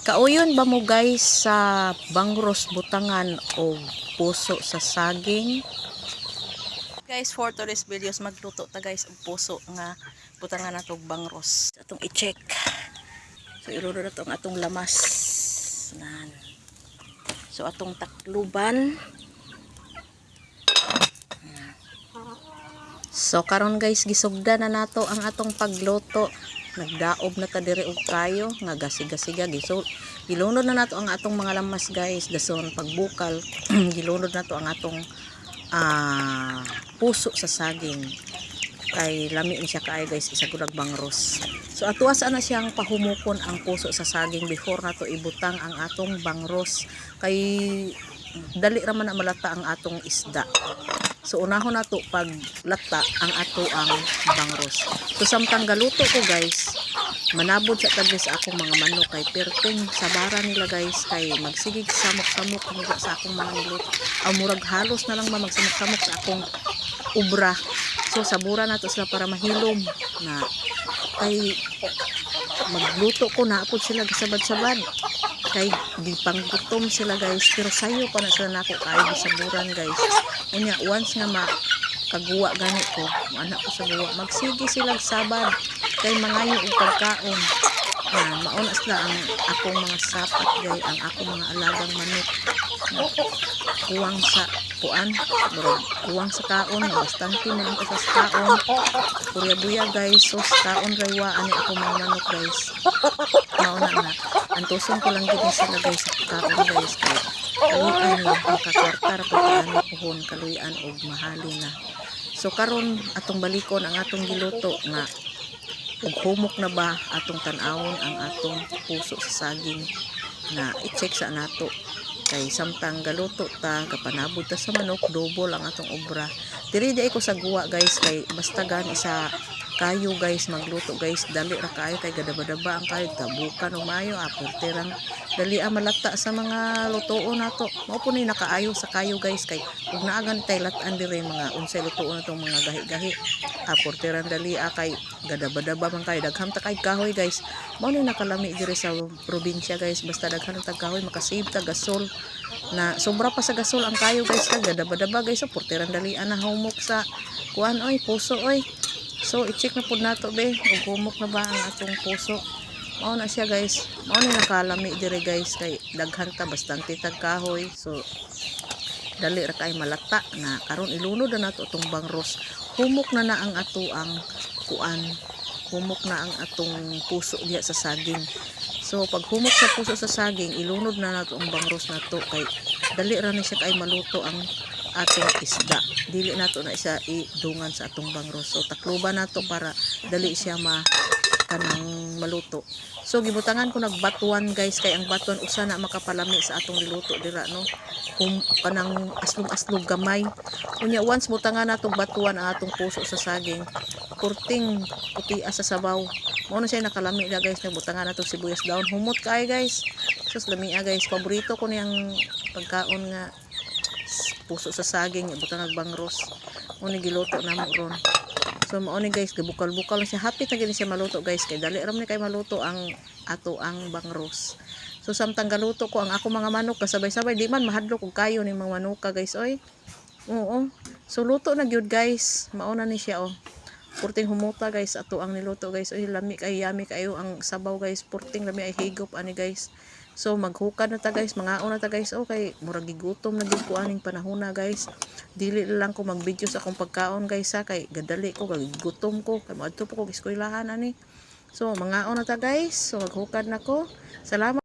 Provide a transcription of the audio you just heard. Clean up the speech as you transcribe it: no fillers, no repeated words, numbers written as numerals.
Kauyon ba mo guys sa bangros butangan o puso sa saging? Guys, for today's videos magluto ta guys og puso nga butangan nato og bangros. Atong i-check. So irudo na to ang atong lamas. Nan. So atong takluban. So karon guys gisugdan na nato ang atong pagluto. Nagdaob na ta diri og kayo nga gasig-gasiga gilunod na nato ang atong mga lamas guys. Dason pagbukal gilunod nato ang atong puso sa saging. Kay lami ni siya kaayo guys, isa gulag bangros. So atuwas na siyang pahumukon ang puso sa saging before nato ibutang ang atong bangros. Kay dali ra man na malata ang atong isda. So unahon nato pag lata ang ato ang bangros. So samtang galuto ko guys, manabod sa tabi sa akong mga manok kay perting sa bara nila guys kay magsigig samok-samok nila sa akong mga niluto. Murag halos na lang magsamok-samok sa akong ubra. So sabura nato sila para mahilom na kay magluto ko na apod sila gasabad-sabad. Kay di panggutom sila guys pero sayo pa na sila nako kay gisaburan guys. Unya once nga makagawa gani ko anak ko sa gawa magsige sila sabad kay mangayo og pagkaon na mauna sila ang akong mga sapat gay ang akong mga alagang manok kuwang sa kuan kuwang sa kaon bastante man ang sa kaon kurya-buya guys so sa kaon raywa ani akong mga manok guys mauna na antuson ko lang gid sila guys sa kaon guys kay kaluyan makakwarta ra pagkaan pohon kaluyan og mahali na. So karon atong balikon ang atong giluto nga ug humok na ba atong tan-awon ang atong puso sa saging na i-check sa nato kay samtang galuto ta kapanabod ta sa manok double ang atong obra. Diri di ko sa guwa guys kay basta gani sa kayo guys magluto guys dali ra kayo kay gadaba-daba ang kayo tabukan og maayo aporterang dali malata sa mga lutoon nato. Mao po ni nakaayo sa kayo guys kay ug naagan tay lat-an diri mga unsay lutoon natong mga gahi-gahi aporterang dali kay gadaba-daba man kayo daghang ta kay kahoy guys. Mao ni nakalami diri sa probinsya guys basta daghan ta kahoy makasave ta gasol na sobra pa sa gasol ang kayo guys kay gadaba-daba guys aporterang dali na humok sa kuan oy puso oy. So i-check na pud nato be ug humok na ba ang atong puso. Mao na siya guys. Mao ni nakalami dire guys kay daghan ta bastante tag kahoy. So dali ra kay malata na karon ilunod na nato atong bangros. Humok na ang ato ang kuan. Humok na ang atong puso diha sa saging. So pag humok sa puso sa saging ilunod na nato ang bangros nato kay dali ra ni siya kay maluto ang atong isda. Dili nato na siya idungan sa atong bangros. So takluban nato para dali siya kanang maluto. So gibutangan ko nagbatuan guys kay ang batuan usa na makapalami sa atong niluto dira no. Kung kanang aslog-aslog gamay. Unya once butangan natong batuan ang atong puso sa saging, kurting puti sa sabaw. Mao na siya nakalami na guys nabutangan natong sibuyas daon. Humot kay guys. Sus lamia guys paborito ko niyang pagkaon nga puso sa saging butang nagbangros uni giluto namo ron. So mao ni guys gibukal-bukal siya happy ta gini siya maluto guys kay dali ra man kay maluto ang ato ang bangros. So samtang galuto ko ang ako mga manok kasabay-sabay di man mahadlok og kayo ning mga manuka guys oy. Oo. So luto na gyud guys mao na ni siya oh. Purting humuta guys ato ang niluto guys oy lami kay yummy kayo ang sabaw guys purting lami ay higop ani guys. So maghukad na ta guys, mangaon na ta guys. Okay, murag gigutom na gyud ko aning panahon na guys. Dili lang ko mag-video sa akong pagkaon guys ha kay gadali ko kay gutom ko kay moadto po ko eskwelahan ani. So mangaon na ta guys. So maghukad na ko. Salamat.